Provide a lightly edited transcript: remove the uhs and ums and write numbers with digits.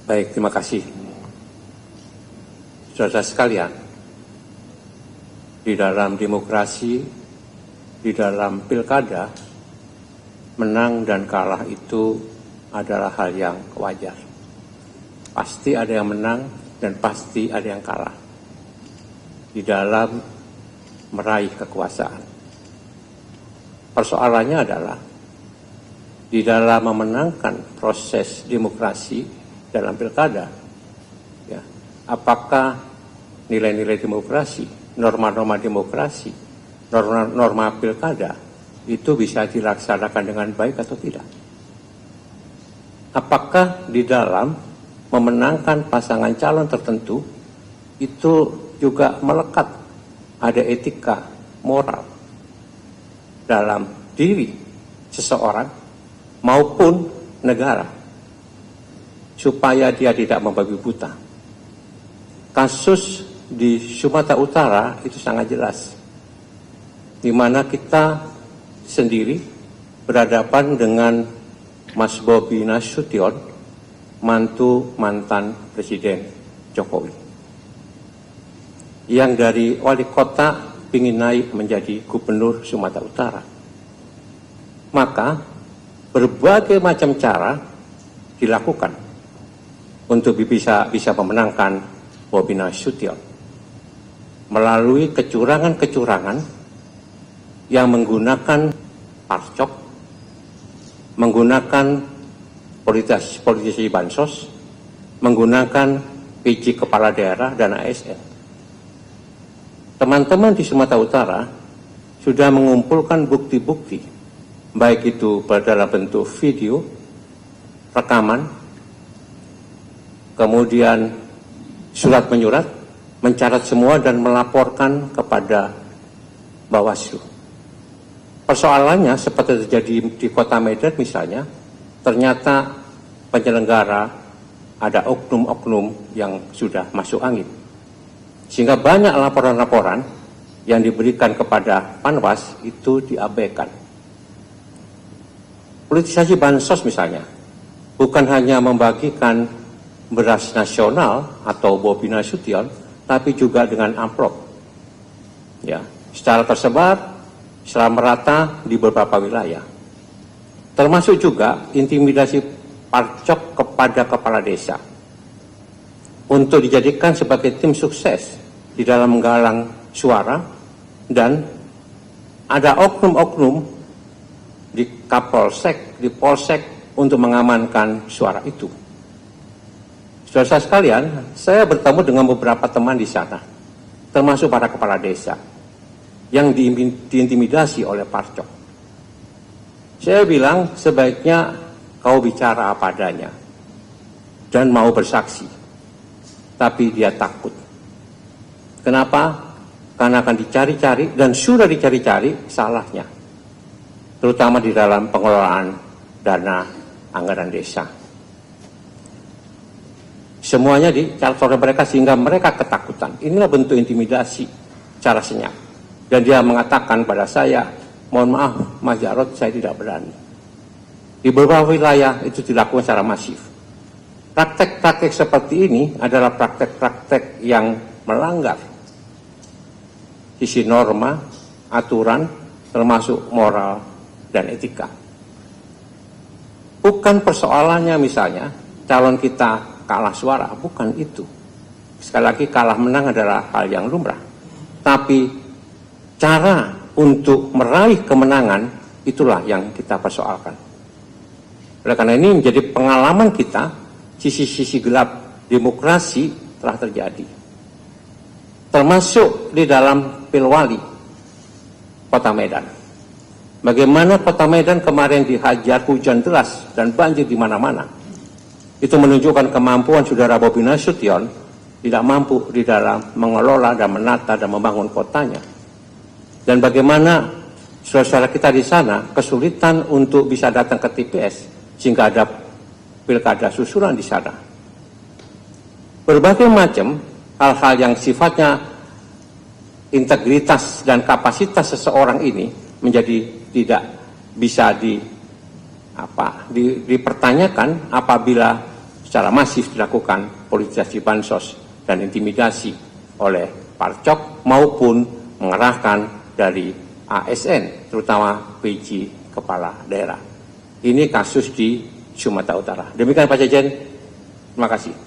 Baik, terima kasih. Saudara sekalian, di dalam demokrasi, di dalam pilkada, menang dan kalah itu adalah hal yang wajar. Pasti ada yang menang dan pasti ada yang kalah di dalam meraih kekuasaan. Persoalannya adalah di dalam memenangkan proses demokrasi dalam pilkada, ya, apakah nilai-nilai demokrasi, norma-norma demokrasi, norma pilkada itu bisa dilaksanakan dengan baik atau tidak? Apakah di dalam memenangkan pasangan calon tertentu itu juga melekat ada etika moral dalam diri seseorang maupun negara supaya dia tidak membabi buta. Kasus di Sumatera Utara itu sangat jelas, di mana kita sendiri berhadapan dengan Mas Bobi Nasution, mantu mantan Presiden Jokowi, yang dari wali kota ingin naik menjadi gubernur Sumatera Utara. Maka berbagai macam cara dilakukan untuk bisa memenangkan Bobi Nasution melalui kecurangan-kecurangan yang menggunakan parcok, menggunakan politisasi bansos, menggunakan PJ kepala daerah dan ASN. Teman-teman di Sumatera Utara sudah mengumpulkan bukti-bukti, baik itu dalam bentuk video, rekaman, kemudian surat menyurat, mencatat semua dan melaporkan kepada Bawaslu. Persoalannya seperti terjadi di Kota Medan misalnya, ternyata penyelenggara ada oknum-oknum yang sudah masuk angin. Sehingga banyak laporan-laporan yang diberikan kepada Panwas itu diabaikan. Politisasi bansos misalnya, bukan hanya membagikan beras nasional atau Bobi Nasution, tapi juga dengan amplop, ya, secara tersebar, secara merata di beberapa wilayah. Termasuk juga intimidasi parcok kepada kepala desa untuk dijadikan sebagai tim sukses di dalam menggalang suara, dan ada oknum-oknum di Kapolsek, di Polsek untuk mengamankan suara itu. Saudara sekalian, saya bertemu dengan beberapa teman di sana, termasuk para kepala desa yang diintimidasi oleh parcok. Saya bilang sebaiknya kau bicara apa adanya dan mau bersaksi. Tapi dia takut. Kenapa? Karena akan dicari-cari dan sudah dicari-cari salahnya, terutama di dalam pengelolaan dana anggaran desa. Semuanya dicatat oleh mereka sehingga mereka ketakutan. Inilah bentuk intimidasi cara senyap. Dan dia mengatakan pada saya, mohon maaf Mas Jarod, saya tidak berani. Di beberapa wilayah itu dilakukan secara masif. Praktek-praktek seperti ini adalah praktek-praktek yang melanggar sisi norma, aturan, termasuk moral dan etika. Bukan persoalannya misalnya calon kita kalah suara, bukan itu. Sekali lagi, kalah menang adalah hal yang lumrah. Tapi cara untuk meraih kemenangan itulah yang kita persoalkan. Oleh karena ini menjadi pengalaman kita, sisi-sisi gelap demokrasi telah terjadi. Termasuk di dalam Pilwali Kota Medan. Bagaimana Kota Medan kemarin dihajar hujan deras dan banjir di mana-mana. Itu menunjukkan kemampuan saudara Bobi Nasution tidak mampu di dalam mengelola dan menata dan membangun kotanya. Dan bagaimana saudara-saudara kita di sana kesulitan untuk bisa datang ke TPS sehingga ada pilkada susulan di sana. Berbagai macam hal-hal yang sifatnya integritas dan kapasitas seseorang ini menjadi tidak bisa dipertanyakan apabila secara masif dilakukan politisasi bansos dan intimidasi oleh Parcok maupun mengerahkan dari ASN, terutama PJ Kepala Daerah. Ini kasus di Sumatera Utara. Demikian Pak Jajan, terima kasih.